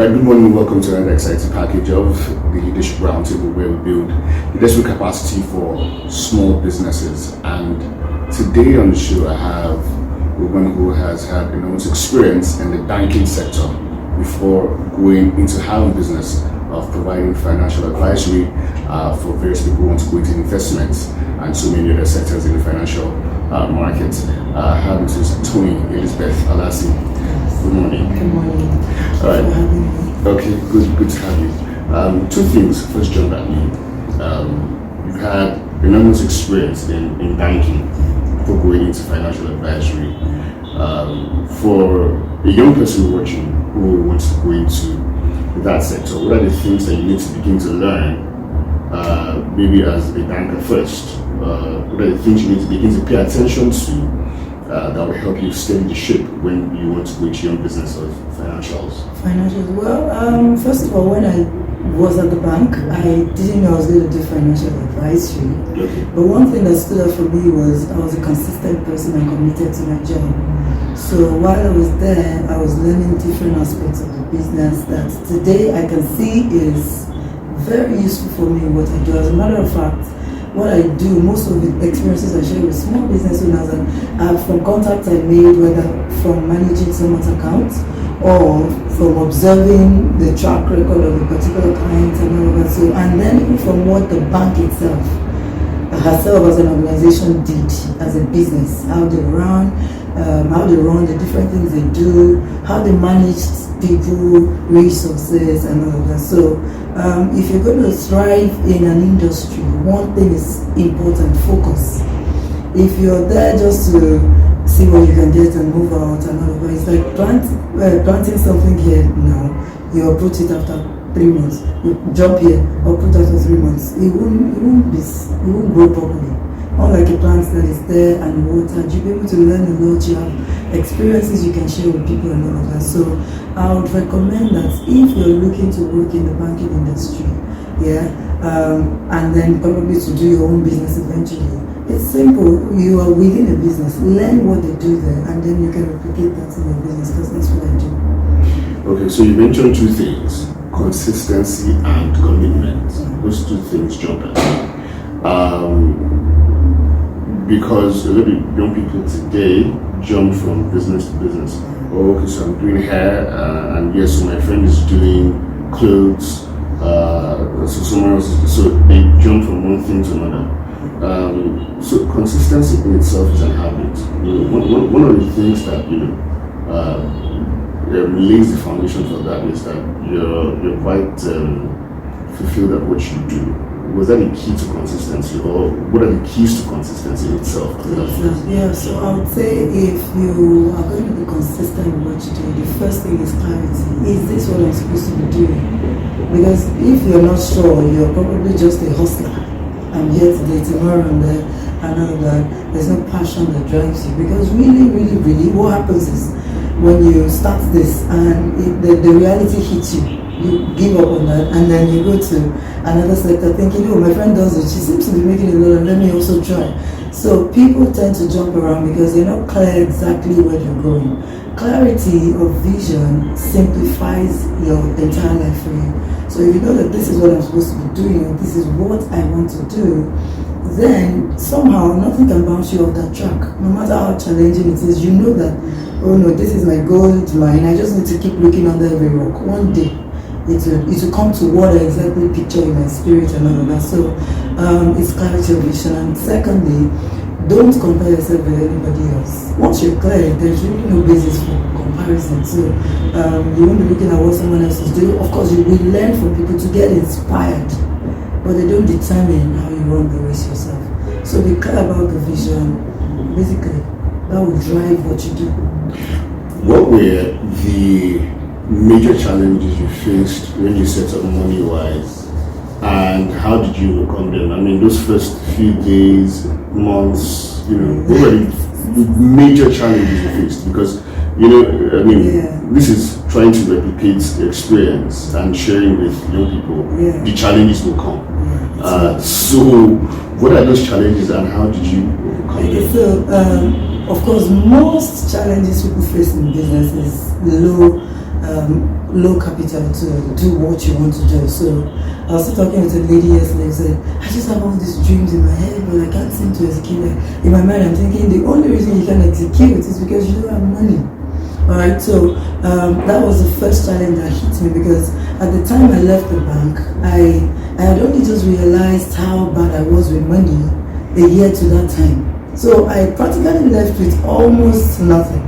Right, good morning, welcome to another exciting package of the Leadership Roundtable, where we build leadership capacity for small businesses. And today on the show I have a woman who has had enormous experience in the banking sector before going into her own business of providing financial advisory for various people who want to go into investments and so many other sectors in the financial market. I have Mrs. Toyin Alasi. Good morning. Good morning. All right. Okay, good to have you. Two things. First, jump at me. You've had enormous experience in banking before going into financial advisory. For a young person watching who wants to go into that sector, what are the things that you need to begin to learn, maybe as a banker first? What are the things you need to begin to pay attention to that will help you steady the ship when you want to go into your own business of financials? Well, first of all, when I was at the bank, I didn't know I was going to do financial advisory. Okay. But one thing that stood out for me was I was a consistent person and committed to my job. So while I was there, I was learning different aspects of the business that today I can see is very useful for me in what I do. As a matter of fact, what I do, most of the experiences I share with small business owners and from contacts I made, whether from managing someone's account or from observing the track record of a particular client and all of that. So, and then even from what the bank itself, herself as an organization did as a business, how they run the different things they do, how they manage people, resources, and all of that. So if you're going to thrive in an industry, one thing is important: focus. If you're there just to see what you can get and move out and all of that, it's like planting something here now. You uproot it after 3 months. You jump here, uproot after 3 months. It won't grow properly. Unlike a plant that is there and watered, you'll be able to learn a lot. You have experiences you can share with people and all of that. So I would recommend that if you're looking to work in the banking industry, and then probably to do your own business eventually, it's simple. You are within a business. Learn what they do there, and then you can replicate that in your business, because that's what I do. Okay, so you mentioned two things: consistency and commitment. Those two things jump at me. Because a lot of young people today jump from business to business. Oh, okay, so I'm doing hair, and yes, so my friend is doing clothes, so someone else is, so they jump from one thing to another. So consistency in itself is a habit. One of the things that lays the foundation for that is that you're quite fulfilled at what you do. Was that a key to consistency, or what are the keys to consistency in itself? Yeah, so I would say if you are going to be consistent with what you do, the first thing is clarity. Is this what I'm supposed to be doing? Because if you're not sure, you're probably just a hustler. I'm here today, tomorrow I'm there, and all that. There's no passion that drives you. Because really, what happens is when you start this and the reality hits you, you give up on that, and then you go to another sector thinking, oh, my friend does it, she seems to be making a lot, let me also try. So people tend to jump around because they're not clear exactly where they're going. Clarity of vision simplifies your entire life for you. So if you know that this is what I'm supposed to be doing, or this is what I want to do, then somehow nothing can bounce you off that track. No matter how challenging it is, you know that, oh no, this is my gold mine, I just need to keep looking under every rock. One day it will come to what I exactly picture in my spirit and all of that. So it's clarity of vision. And secondly, don't compare yourself with anybody else. Once you're clear, there's really no basis for comparison. So you won't be looking at what someone else is doing. Of course, you will learn from people to get inspired, but they don't determine how you run the race yourself. So be clear about the vision. Basically, that will drive what you do. What were the major challenges you faced when you set up money-wise, and how did you overcome them? I mean, those first few days, months, what were the major challenges you faced? Because, this is trying to replicate the experience and sharing with young people. The challenges will come. So, what are those challenges and how did you overcome them? So, of course, most challenges people face in business is low low capital to do what you want to do. So I was still talking with a lady yesterday who said, I just have all these dreams in my head, but I can't seem to execute it. In my mind, I'm thinking the only reason you can execute is because you don't have money. Alright, so that was the first challenge that hit me, because at the time I left the bank, I had only just realized how bad I was with money a year to that time. So I practically left with almost nothing.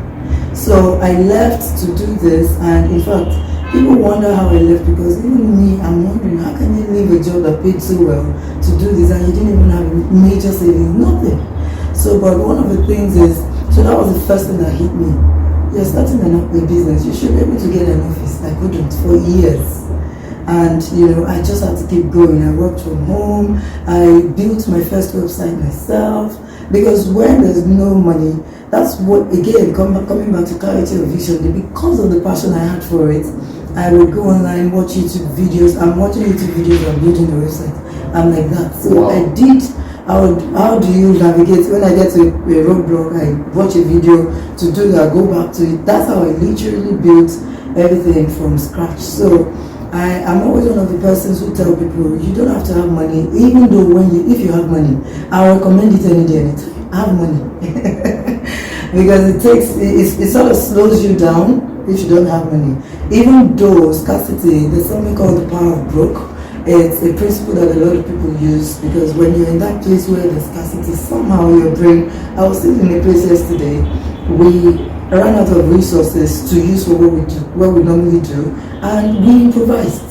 So I left to do this, and in fact, people wonder how I left, because even me, I'm wondering, how can you leave a job that paid so well to do this and you didn't even have major savings, nothing. So, but one of the things is, so that was the first thing that hit me. You're starting a business, you should be able to get an office. I couldn't for years. And I just had to keep going. I worked from home. I built my first website myself, because when there's no money, that's what, again, coming back to clarity of vision, because of the passion I had for it, I would go online, watch YouTube videos. I'm watching YouTube videos and building the website. I'm like that. So wow. How do you navigate? When I get to a roadblock, I watch a video to do that, go back to it. That's how I literally built everything from scratch. So I'm always one of the persons who tell people, you don't have to have money, even though if you have money, I recommend it any day, anytime. Have money. Because it sort of slows you down if you don't have money. Even though scarcity, there's something called the power of broke. It's a principle that a lot of people use, because when you're in that place where there's scarcity, somehow your brain, I was sitting in a place yesterday, we ran out of resources to use for what we normally do, and we improvised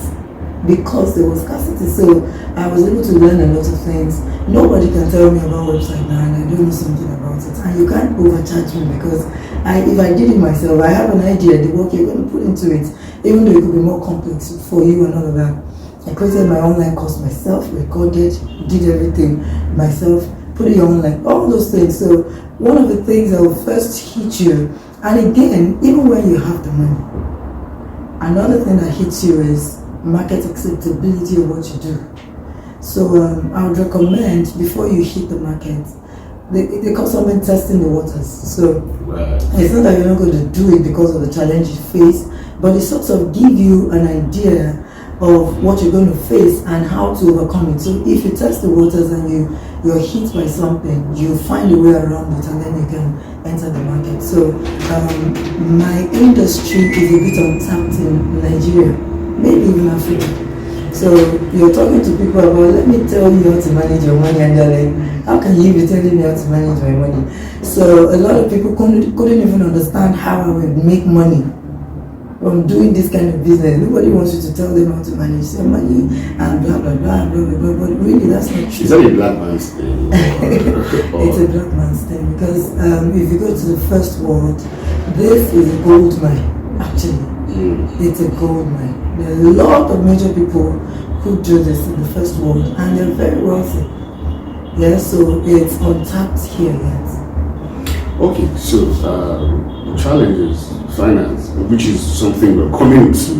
because there was scarcity. So I was able to learn a lot of things. Nobody can tell me about website now and I don't know something about it, and you can't overcharge me, because if I did it myself, I have an idea, the work you're going to put into it, even though it could be more complex for you and all of that. I created my online course myself, recorded, did everything myself, put it online, all those things. So one of the things that will first hit you, and again, even when you have the money, another thing that hits you is market acceptability of what you do. So I would recommend, before you hit the market, they call something testing the waters. So it's not that you're not going to do it because of the challenge you face, but it sort of give you an idea of what you're going to face and how to overcome it. So if you test the waters and you're hit by something, you find a way around it, and then you can enter the market. So my industry is a bit untapped in Nigeria, maybe even Africa. So you're talking to people about, let me tell you how to manage your money, and they're like, how can you be telling me how to manage my money? So a lot of people couldn't even understand how I would make money from doing this kind of business. Nobody wants you to tell them how to manage their money and blah blah blah blah blah, but really that's not true. Is that a black man's thing? It's a black man's thing, because if you go to the first world, this is a gold mine, actually. It's a gold mine. There are a lot of major people who do this in the first world, and they're very wealthy. Yeah, so it's untapped here yet. Okay, so challenges, finance, which is something we're coming to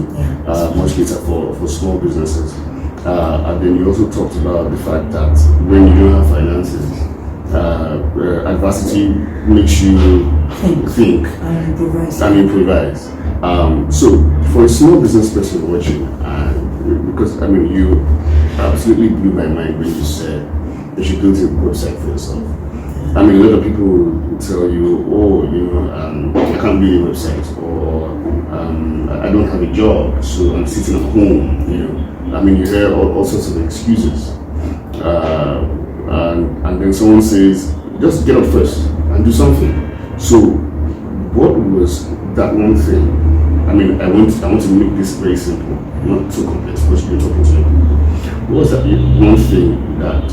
much later for small businesses. And then you also talked about the fact that when you don't have finances, adversity makes you think and improvise. So for a small business person watching, because you absolutely blew my mind when you said you should build a website for yourself. A lot of people will tell you, I can't build a website, or I don't have a job, so I'm sitting at home, you hear all sorts of excuses. And then someone says, just get up first and do something. So what was that one thing? I want to make this very simple, not too complex, because you're talking to me. What was that one thing that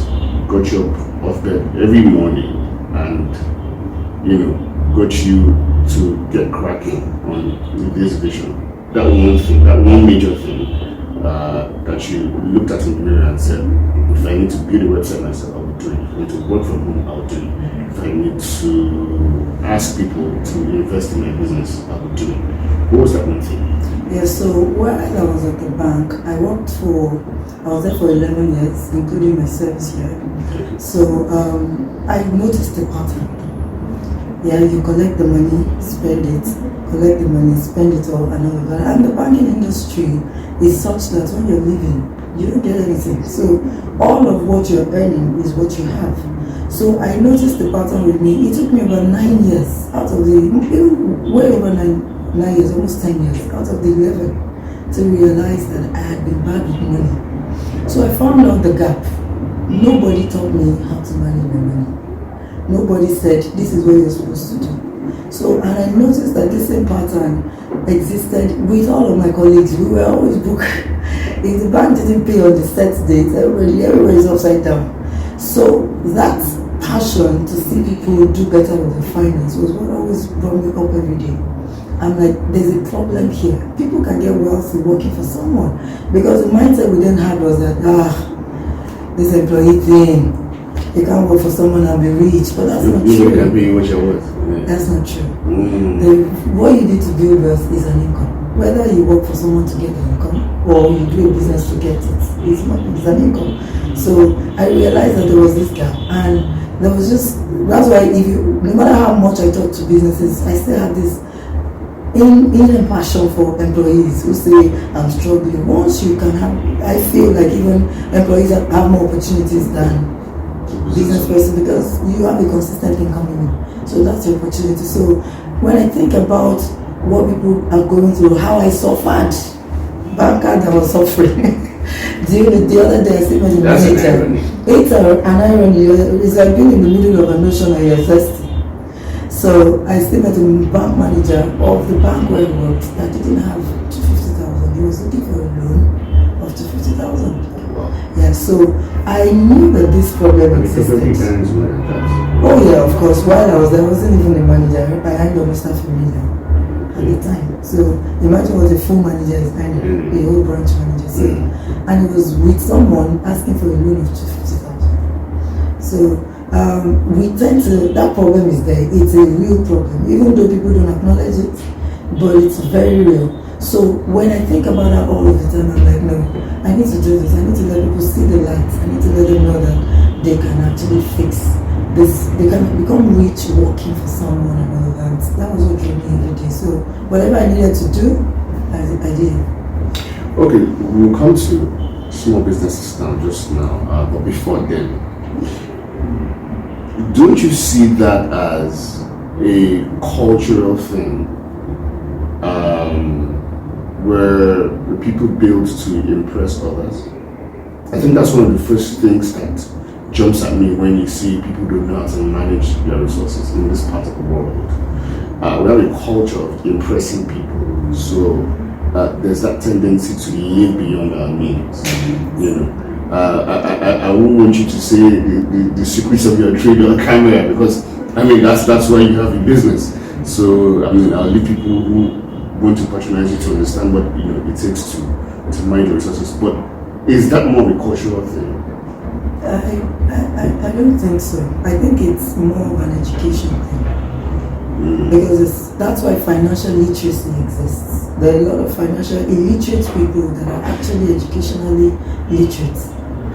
got you up off bed every morning and got you to get cracking on this vision? That one thing, that one major thing that you looked at in the mirror and said, if I need to build a website myself, I will do it. If I need to work from home, I will do it. If I need to ask people to invest in my business, I will do it. What was that one thing? Yeah, so while I was at the bank, I was there for 11 years, including my service year. So I noticed a pattern. Yeah, you collect the money, spend it, collect the money, spend it all, and all of that. And the banking industry is such that when you're leaving, you don't get anything. So all of what you're earning is what you have. So I noticed the pattern with me. It took me about 9 years out of the, way over 9 years, almost 10 years out of the 11 to realize that I had been bad with money. So I found out the gap. Nobody taught me how to manage my money. Nobody said, this is what you're supposed to do. So, and I noticed that this same pattern existed with all of my colleagues. We were always broke. If the bank didn't pay on the set date, everybody is upside down. So that passion to see people do better with their finance was what always brought me up every day. I'm like, there's a problem here. People can get wealthy working for someone. Because the mindset we then had was that, this employee thing, you can't work for someone and be rich, but that's not true. You can be what you're worth. Yeah. That's not true. What you need to build wealth is an income. Whether you work for someone to get the income or you do a business to get it, it's an income. So I realized that there was this gap, and there was that's why no matter how much I talk to businesses, I still have this inner passion for employees who say, I'm struggling. Once you can have, I feel like even employees have more opportunities than business person, because you have a consistent income in. So that's your opportunity. So when I think about what people are going through, how I suffered, banker that was suffering. The other day I see my manager. It's an irony. It's like being in the middle of an ocean and you're thirsty. So I still met a bank manager of the bank where I worked that didn't have 250,000. He was looking for a loan of 250,000. Yeah, so I knew that this problem existed. Oh yeah, of course. While I was there, I wasn't even a manager. I earned almost $500,000 at the time. So imagine what a full manager is earning, a whole branch manager. So, and it was with someone asking for a loan of 250,000. So we tend to, that problem is there. It's a real problem, even though people don't acknowledge it, but it's very real. So when I think about that all of the time, I'm like, no, I need to do this. I need to let people see the light. I need to let them know that they can actually fix this. They can become rich working for someone and all that. That was what drew me every day. So whatever I needed to do, I did. Okay, we'll come to small businesses now, just now. But before then, don't you see that as a cultural thing? Where the people build to impress others. I think that's one of the first things that jumps at me when you see people don't know how to manage their resources in this part of the world. We have a culture of impressing people, so there's that tendency to live beyond our means. You know, I won't want you to say the secrets of your trade on camera, because I mean that's why you have a business. So I mean, I'll leave people who want to patronize you to understand what it takes to manage your resources. But is that more of a cultural thing? I don't think so. I think it's more of an education thing. Because that's why financial literacy exists. There are a lot of financial illiterate people that are actually educationally literate.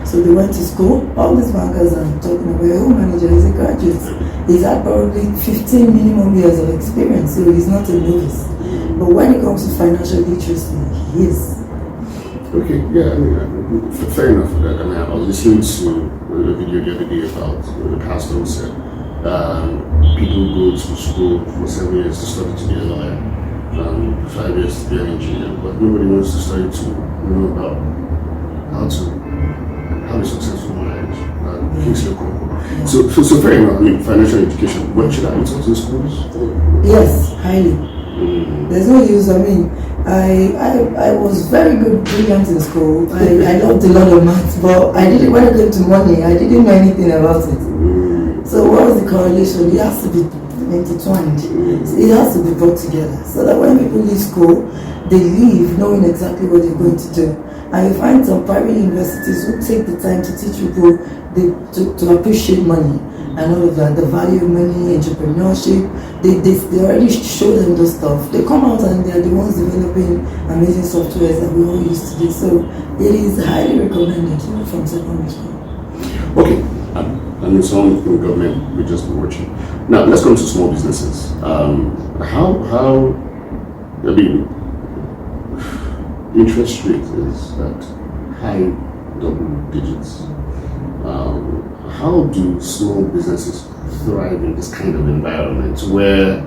So they went to school. All these bankers I'm talking about, your home manager is a graduate. He's had probably 15 minimum years of experience, so he's not a novice. But when it comes to financial literacy, he is. Okay, yeah, I mean, fair enough. I mean, I was listening to a video the other day about the pastor who said people go to school for 7 years to study to be a lawyer, 5 years to be an engineer, but nobody wants to study to know about how to have a successful marriage. So fair enough. I mean, financial education. When should I be taught in schools? Yes, highly. There's no use. I mean, I was very good, brilliant in school. I loved a lot of maths, but I didn't. When it came to money, I didn't know anything about it. So what was the correlation? It has to be intertwined. So it has to be brought together, so that when people leave school, they leave knowing exactly what they're going to do. And you find some private universities who take the time to teach people to appreciate money and all of that, the value of money, entrepreneurship. They already show them those stuff. They come out and they are the ones developing amazing softwares that we all used to do. So it is highly recommended from secondary school. Okay, and some in government will just be watching. Now let's come to small businesses. How I mean, interest rate is at high double digits. How do small businesses thrive in this kind of environment where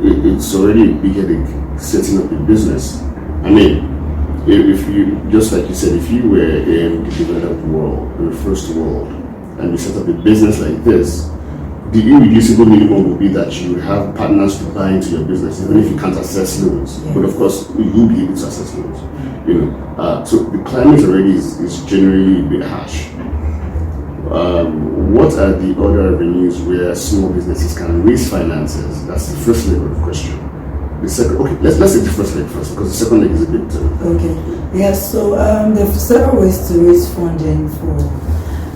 it's already a big headache setting up a business? I mean, if you, just like you said, if you were in the developed world, in the first world, and you set up a business like this, the irreducible minimum would be that you have partners to buy into your business, even if you can't access loans. Yeah. But of course, you'll be able to access loans. So the climate already is generally a bit harsh. What are the other avenues where small businesses can raise finances? That's the first leg of the question. The second, okay, let's take the first leg first, because the second leg is a bit. Okay. Yes. So there are several ways to raise funding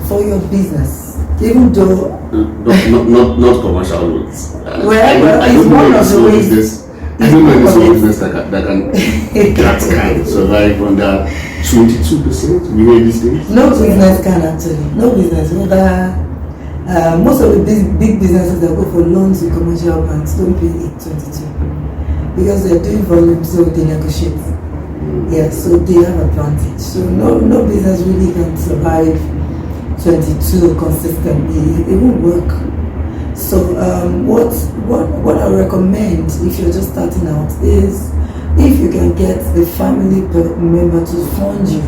for your business, even though not commercial loans. It's one of the ways. I don't know any small business that can survive under 22%. We hear these things. No business can actually. No business. Most of the big businesses that go for loans with commercial banks don't pay 8.22 because they're doing volume, so they negotiate. Yeah, so they have advantage. So no business really can survive 22 consistently. It won't work. So what I recommend if you're just starting out is if you can get a family member to fund you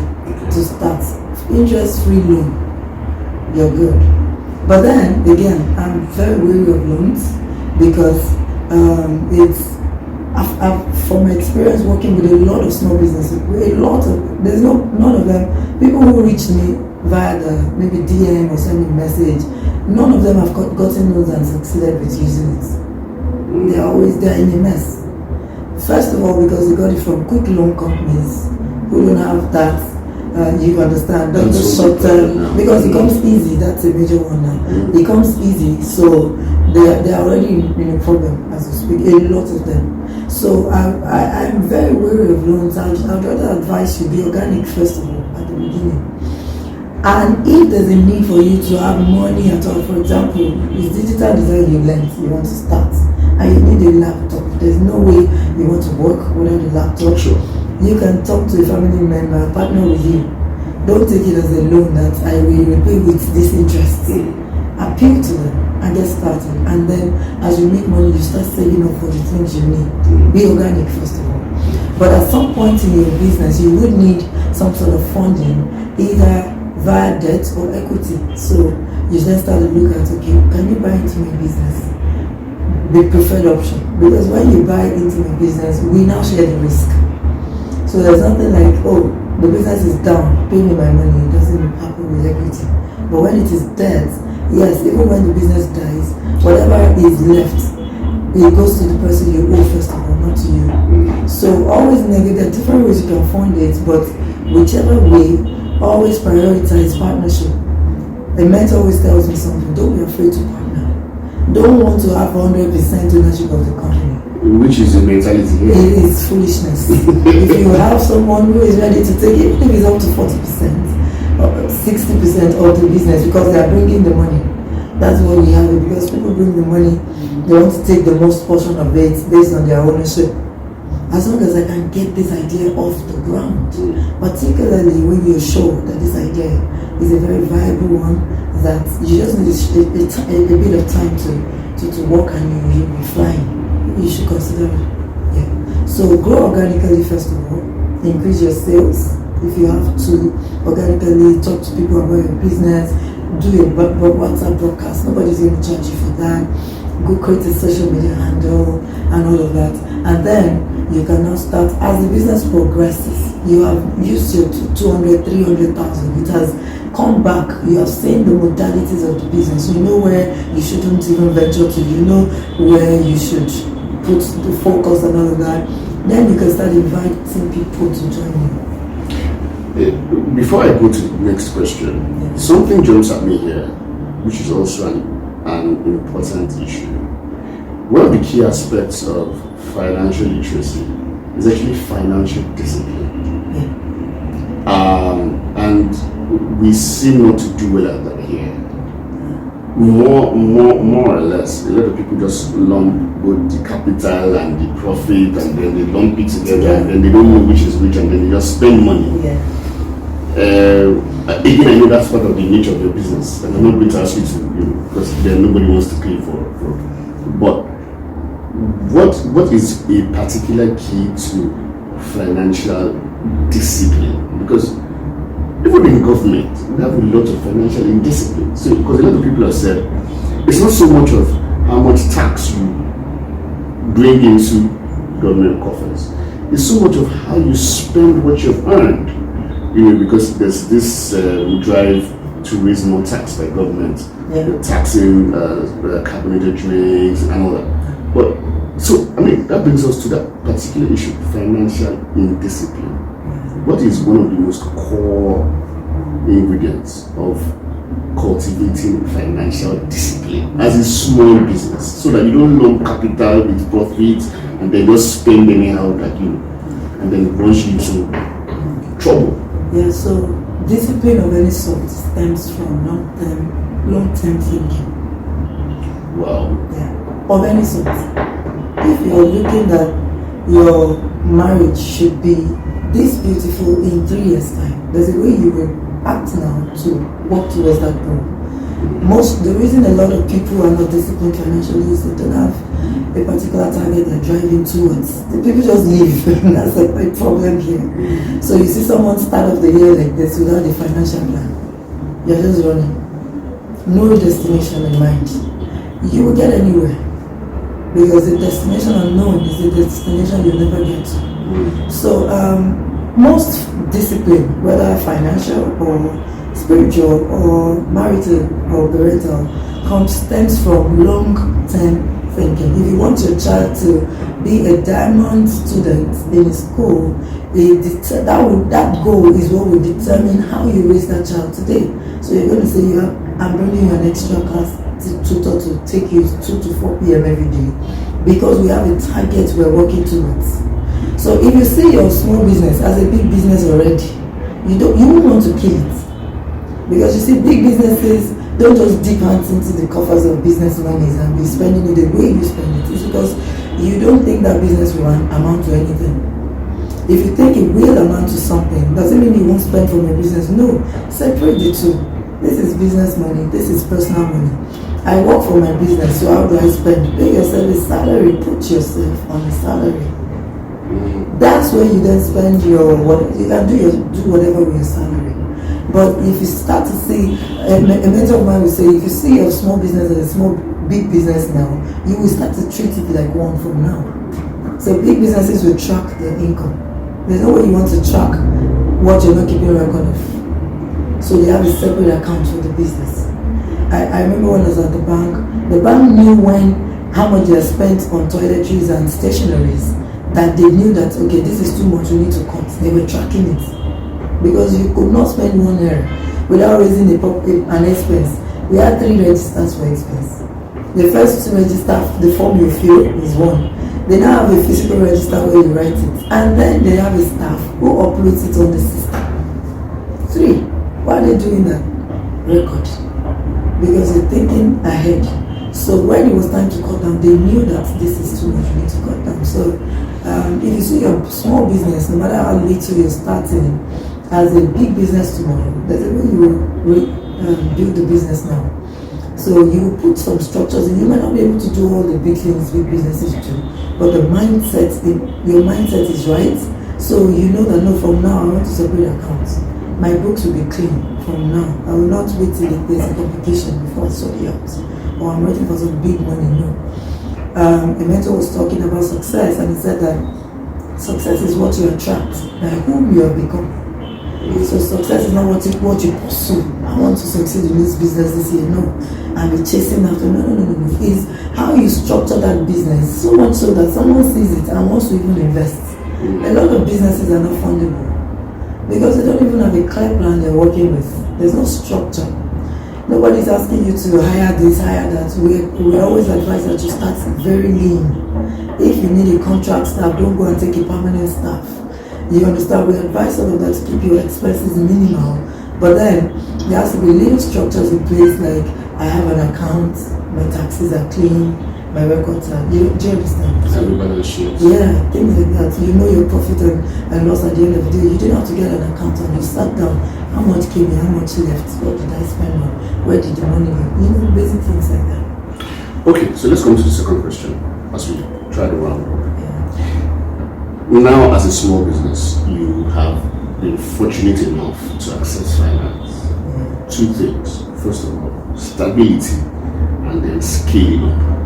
to start, interest-free loan, you're good. But then again, I'm very wary of loans because from my experience working with a lot of small businesses, none of them, people who reach me via the maybe DM or send me a message, none of them have gotten loans and succeeded with using it. They're in a mess. First of all, because they got it from quick loan companies who don't have that, you understand, that's the short term, because it comes easy. That's a major one now. It comes easy, so they're already in a problem as we speak, a lot of them. So I'm very wary of loans. I'd rather advise you be organic first of all at the beginning. And if there's a need for you to have money at all, for example, it's digital design you learned, you want to start, and you need a laptop. There's no way you want to work without a laptop. Sure. You can talk to a family member, partner with you. Don't take it as a loan that I will repay with this interest. Appeal to them and get started. And then as you make money, you start saving up for the things you need. Be organic first of all. But at some point in your business, you would need some sort of funding, either via debt or equity. So you then start to look at, okay, can you buy into my business? The preferred option. Because when you buy into my business, we now share the risk. So there's nothing like, oh, the business is down, pay me my money. It doesn't happen with equity. But when it is debt, yes, even when the business dies, whatever is left, it goes to the person you owe first of all, not to you. So always there are different ways you can fund it, but whichever way, always prioritize partnership. A mentor always tells me something, don't be afraid to partner. Don't want to have 100% ownership of the company. Which is the mentality here. It is foolishness. If you have someone who is ready to take it, even if it's up to 40% or 60% of the business because they are bringing the money, that's what we have it, because people bring the money, they want to take the most portion of it based on their ownership. As long as I can get this idea off the ground, particularly when you're sure that this idea is a very viable one, that you just need a bit of time to work and you'll be flying, you should consider it. Yeah. So grow organically first of all, increase your sales. If you have to organically talk to people about your business, do a WhatsApp broadcast, nobody's going to charge you for that. Go create a social media handle and all of that. And then you can now start, as the business progresses, you have used your 200, 300,000, it has come back, you have seen the modalities of the business, you know where you shouldn't even venture to, you know where you should put the focus and all of that. Then you can start inviting people to join you. Before I go to the next question, something jumps at me here, which is also an important issue. One of the key aspects of financial literacy is actually financial discipline. And we seem not to do well at that here. More or less, a lot of people just lump both the capital and the profit, and then they lump it together, and then they don't know which is which, and then they just spend money. Again, I know that's part of the nature of your business, and I'm not going to ask you to, because then nobody wants to pay for. But what is a particular key to financial discipline? Because even in government, we have a lot of financial indiscipline. So, because a lot of people have said, it's not so much of how much tax you bring into government coffers. It's so much of how you spend what you've earned. Because there's this drive to raise more tax by government, taxing carbonated drinks and all that. But so, that brings us to that particular issue, financial indiscipline. What is one of the most core ingredients of cultivating financial discipline as a small business, so that you don't lump capital with profit and then just spend anyhow, and then it runs you into trouble? Yeah, so discipline of any sort stems from long-term thinking. Wow. Yeah, of any sort. If you're looking that your marriage should be this beautiful in 3 years' time, there's a way you will act now to work towards that goal. The reason a lot of people are not disciplined financially is they don't have a particular target they're driving towards. The people just leave. That's a big problem here. So you see someone start off the year like this without a financial plan. You're just running. No destination in mind. You will get anywhere. Because the destination unknown is the destination you'll never get to. So most discipline, whether financial or spiritual or marital or parental, stems from long-term thinking. If you want your child to be a diamond student in school, that goal is what will determine how you raise that child today. So you're going to say, I'm bringing you an extra class tutor to take you 2 to 4 p.m. every day, because we have a target we're working towards. So if you see your small business as a big business already, you won't want to kill it. Because you see, big businesses don't just dip hands into the coffers of business monies and be spending it the way you spend it. It's because you don't think that business will amount to anything. If you think it will amount to something, doesn't mean you won't spend from your business. No, separate the two. This is business money, this is personal money. I work for my business, so how do I spend? Pay yourself a salary, put yourself on a salary. That's where you then spend you can do whatever with your salary. But if you start to see, a mentor of mine will say, if you see your small business as a big business now, you will start to treat it like one from now. So big businesses will track their income. There's no way you want to track what you're not keeping record of. So they have a separate account for the business. I remember when I was at the bank knew how much they spent on toiletries and stationaries, that they knew that, okay, this is too much, we need to cut. They were tracking it. Because you could not spend 1 year without raising an expense. We had 3 registers for expense. The first 2 registers, the form you fill is 1. They now have a physical register where you write it. And then they have a staff who operates it on the system. 3. Why are they doing that? Record. Because they're thinking ahead. So when it was time to cut down, they knew that this is too much, we need to cut down. So if you see your small business, no matter how little you're starting, as a big business tomorrow, there's a way you will build the business now. So you put some structures in. You might not be able to do all the big things big businesses do, but your mindset is right. So you know that, no, from now I want to separate accounts. My books will be clean from now. I will not wait till there's a complication before I sort it out, or I'm waiting for some big money. No. A mentor was talking about success, and he said that success is what you attract, by whom you have become. So success is not what you pursue. I want to succeed in this business this year. No, I'll be chasing after. No. It's how you structure that business, so much so that someone sees it and wants to even invest. A lot of businesses are not fundable because they don't even have a clear plan they're working with. There's no structure. Nobody's asking you to hire this, hire that. We always advise that you start very lean. If you need a contract staff, don't go and take a permanent staff. You understand? We advise all of that to keep your expenses minimal, But then there has to be little structures in place, like I have an account, my taxes are clean, my records are. Do you understand? Everybody sheets. Yeah, things like that. You know your profit and loss at the end of the day. You didn't have to get an accountant. You sat down. How much came in? How much left? What did I spend on? Where did the money go? You know, basic things like that. Okay, so let's come to the second question as we try to round up. Yeah. Now, as a small business, you have been fortunate enough to access finance. Yeah. Two things. First of all, stability and then scaling up.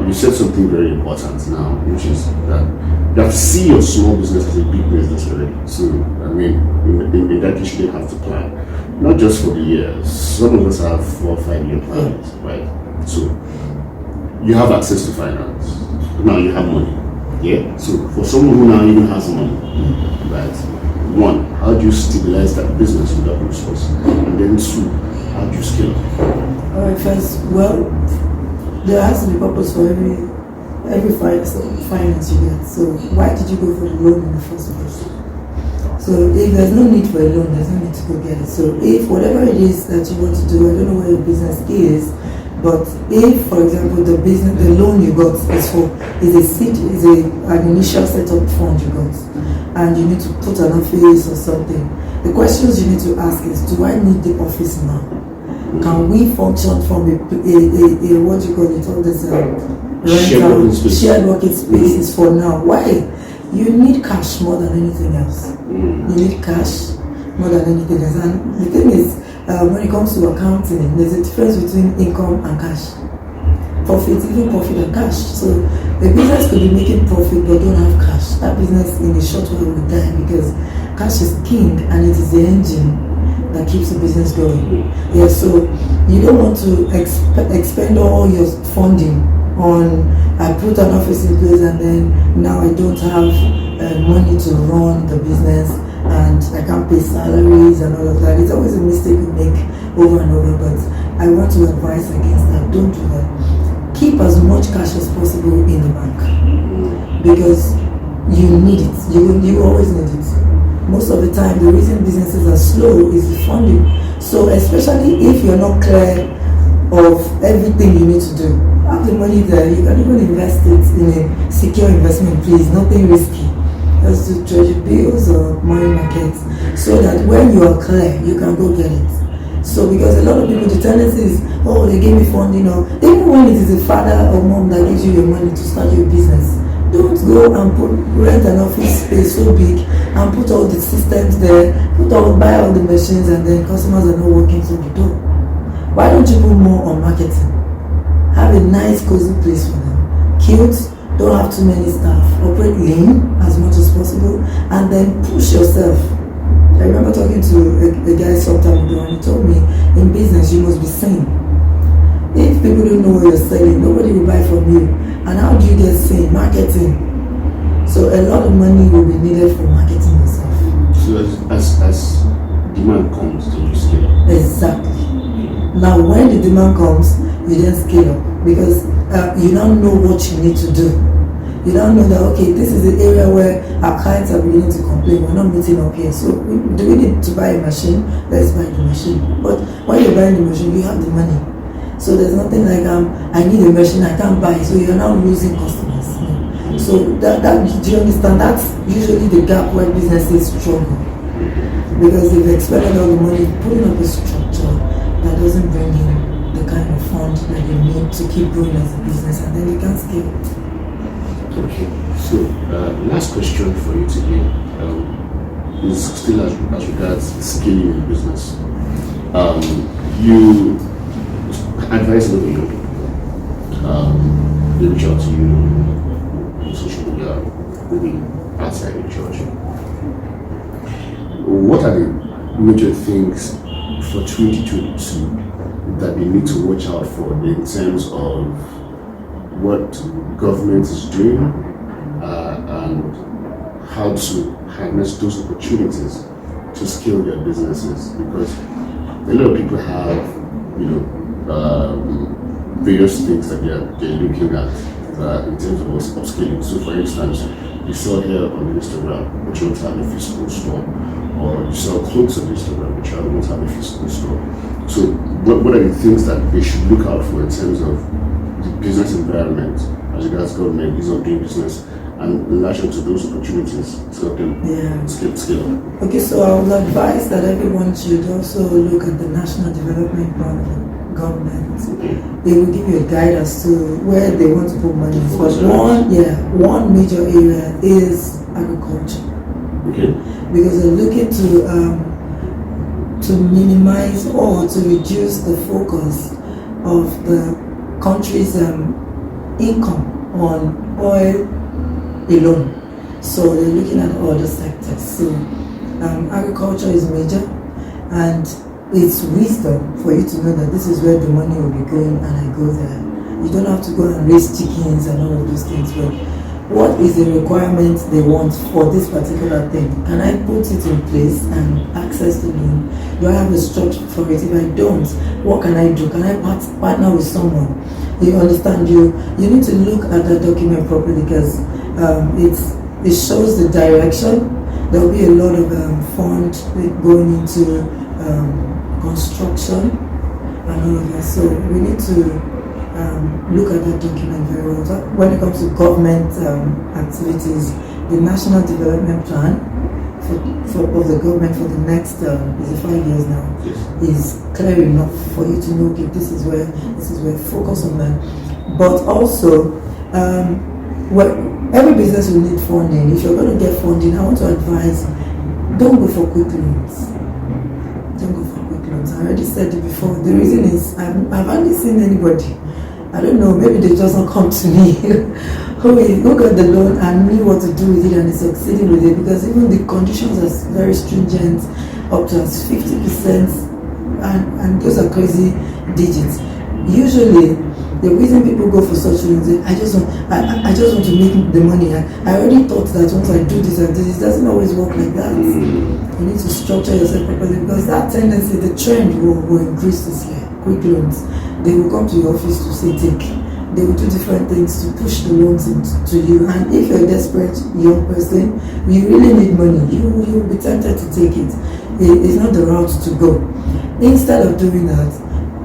You said something very important now, which is that you have to see your small business as a big business already. So, I mean, in that case, you didn't have to plan. Not just for the years. Some of us have 4 or 5 year plans, right? So, you have access to finance. Now you have money. Yeah? So, for someone who now even has money, right? One, how do you stabilize that business with that resource? And then two, how do you scale up? Alright, first, well, there has to be purpose for every finance you get. So why did you go for the loan in the first place? So if there's no need for a loan, there's no need to go get it. So if whatever it is that you want to do, I don't know what your business is, but if, for example, the loan you got is an initial setup fund you got, and you need to put an office or something, the questions you need to ask is, do I need the office now? Can we function from a what you call it, all this shared working spaces for now? Why? You need cash more than anything else. You need cash more than anything else. And the thing is, when it comes to accounting, there's a difference between income and cash. Profit, even profit and cash. So the business could be making profit but don't have cash. That business in a short while will die, because cash is king and it is the engine that keeps the business going. Yeah, so you don't want to expend all your funding on, I put an office in place and then now I don't have money to run the business and I can't pay salaries and all of that. It's always a mistake we make over and over, but I want to advise against that. Don't do that. Keep as much cash as possible in the bank, because you need it. You always need it. Most of the time, the reason businesses are slow is the funding. So especially if you're not clear of everything you need to do, have the money there. You can even invest it in a secure investment, please, nothing risky. Just do treasury bills or money markets, so that when you are clear, you can go get it. So because a lot of people, the tendency is, oh, they gave me funding, or even when it is a father or mom that gives you your money to start your business, don't go and rent an office space so big and put all the systems there, buy all the machines, and then customers are not working through the door. Why don't you put more on marketing? Have a nice cozy place for them. Cute, don't have too many staff, operate lean as much as possible, and then push yourself. I remember talking to a guy sometime ago, and he told me, in business you must be seen. If people don't know what you're selling, nobody will buy from you. And how do you get seen? Marketing. So a lot of money will be needed for marketing yourself. So as demand comes, then you scale up. Exactly. Now when the demand comes, you then scale up, because you don't know what you need to do. You don't know that, okay, this is the area where our clients are beginning to complain, we're not meeting up here. So do we need to buy a machine? Let's buy the machine. But when you're buying the machine, you have the money. So there's nothing like I need a machine, I can't buy, so you're now losing customers. So that do you understand? That's usually the gap where businesses struggle, because they've expended all the money putting up a structure that doesn't bring in the kind of fund that you need to keep growing as a business, and then you can't scale. Okay, so last question for you today is still as regards scaling in business. You advise a lot of young people. They reach out to you on social media, maybe outside the church. What are the major things for 2022 that they need to watch out for in terms of what government is doing and how to harness those opportunities to scale their businesses? Because a lot of people have, various things that they're looking at in terms of upscaling. So, for instance, you saw here on Instagram that you want to have a physical store, or you sell clothes on Instagram, but you don't have a physical store. So what are the things that they should look out for in terms of the business environment as regards government is of doing business and in relation to those opportunities to help them scale up? Okay, so I would advise that everyone should also look at the National Development Plan of the government. They will give you a guide as to where they want to put money. But one major area is agriculture. Okay. Because they're looking to minimize or to reduce the focus of the country's income on oil alone. So they're looking at other sectors. So agriculture is major, and it's wisdom for you to know that this is where the money will be going, and I go there. You don't have to go and raise chickens and all of those things, but what is the requirement they want for this particular thing? Can I put it in place and access the loan? Do I have a structure for it? If I don't, what can I do? Can I partner with someone? You understand? You need to look at that document properly, because it shows the direction. There will be a lot of fund going into construction and all of that. So we need to look at that document very well. So when it comes to government activities, the National Development Plan of the government for the next is it 5 years now, is clear enough for you to know, okay, this is where focus on that. But also, every business will need funding. If you're going to get funding, I want to advise, don't go for quick loans. Don't go for quick loans. I already said it before. The reason is I've hardly seen anybody, I don't know, maybe they just not come to me, who got the loan and knew what to do with it and is succeeding with it, because even the conditions are very stringent, up to 50%, and those are crazy digits. Usually, the reason people go for such loans is I just want to make the money. I already thought that once I do this and this, it doesn't always work like that. You need to structure yourself properly, because that tendency, the trend will increase this year. Quick loans. They will come to your office to say take. They will do different things to push the loans into you. And if you're a desperate young person, you really need money, you will be tempted to take it. It's not the route to go. Instead of doing that,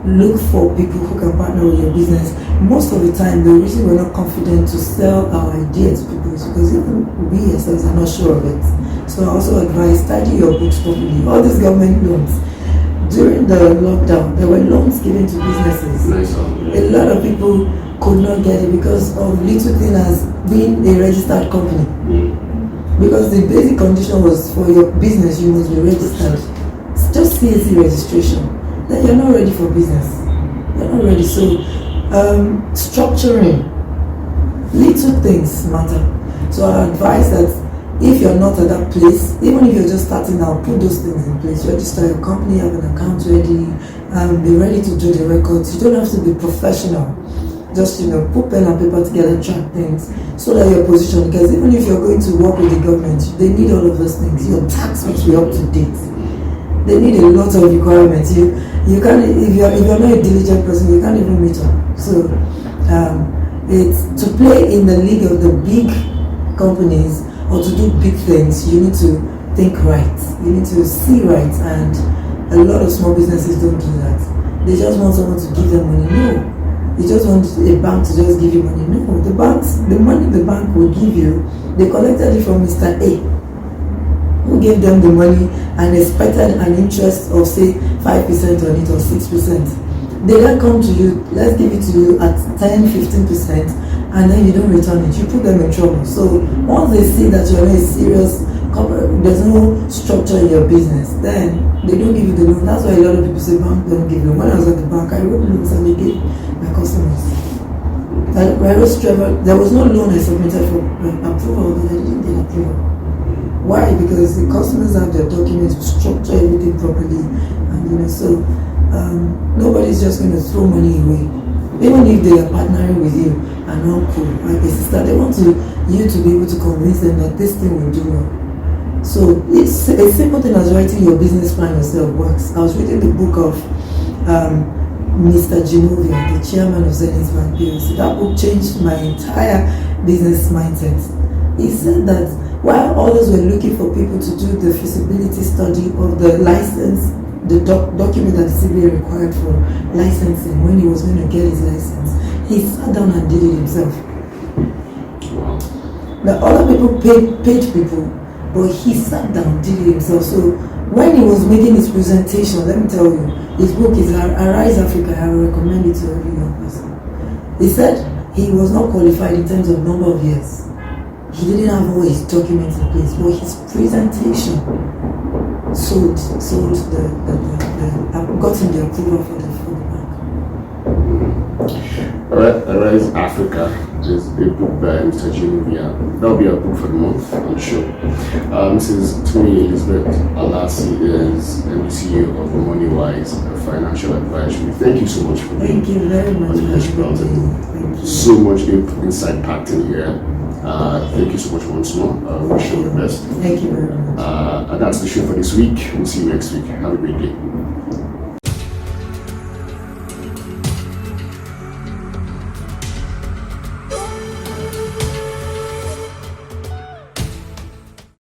look for people who can partner with your business. Most of the time, the reason we're not confident to sell our idea to people is because even we ourselves are not sure of it. So I also advise, study your books properly. All these government loans, during the lockdown, there were loans given to businesses. A lot of people could not get it because of little thing as being a registered company. Because the basic condition was for your business, you must be registered. It's just CAC registration. Then you're not ready for business. You're not ready. So structuring, little things matter. So I advise that if you're not at that place, even if you're just starting out, put those things in place. Register your company, have an account ready, be ready to do the records. You don't have to be professional. Just, put pen and paper together, track things, so that you're positioned. Because even if you're going to work with the government, they need all of those things. Your tax must be up to date. They need a lot of requirements. You can't, if you're not a diligent person, you can't even meet up. So it's to play in the league of the big companies or to do big things, you need to think right. You need to see right, and a lot of small businesses don't do that. They just want someone to give them money. No. You just want a bank to just give you money. No. The money the bank will give you, they collected it from Mr. A, who gave them the money and expected an interest of say 5% on it or 6%. They then come to you, let's give it to you at 10-15%, and then you don't return it. You put them in trouble. So once they see that you're not a serious corporate, there's no structure in your business, then they don't give you the loan. That's why a lot of people say bank don't give loan. When I was at the bank, I wrote loans and they gave my customers. There was no loan I submitted for approval, but I didn't get approval. Why? Because the customers have their documents, structure everything properly, and so nobody's just going to throw money away. Even if they are partnering with you, an uncle, like a sister, they want you to be able to convince them that this thing will do well. So it's a simple thing as writing your business plan yourself works. I was reading the book of Mr. Genovia, the chairman of Zenith Bank PLC. That book changed my entire business mindset. He said that While others were looking for people to do the feasibility study of the license, the document that the CBA required for licensing when he was going to get his license, he sat down and did it himself. Wow. The other people paid people, but he sat down, did it himself. So when he was making his presentation, let me tell you, his book is Arise Africa. I will recommend it to every young person. He said he was not qualified in terms of number of years. He didn't have all his documents in place, but his presentation sold got him the approval for the bank. Alright, Arise Africa is a book by Mr. Genovia. That'll be a book for the month, I'm sure. Mrs. Toyin Elizabeth Alasi is the CEO of MoneyWise Financial Advisory. Thank you so much for being Thank you very much. on the Roundtable. Thank you. So much insight packed in here. Thank you so much once more. Wish you all the best. Thank you very much. And that's the show for this week. We'll see you next week. Have a great day.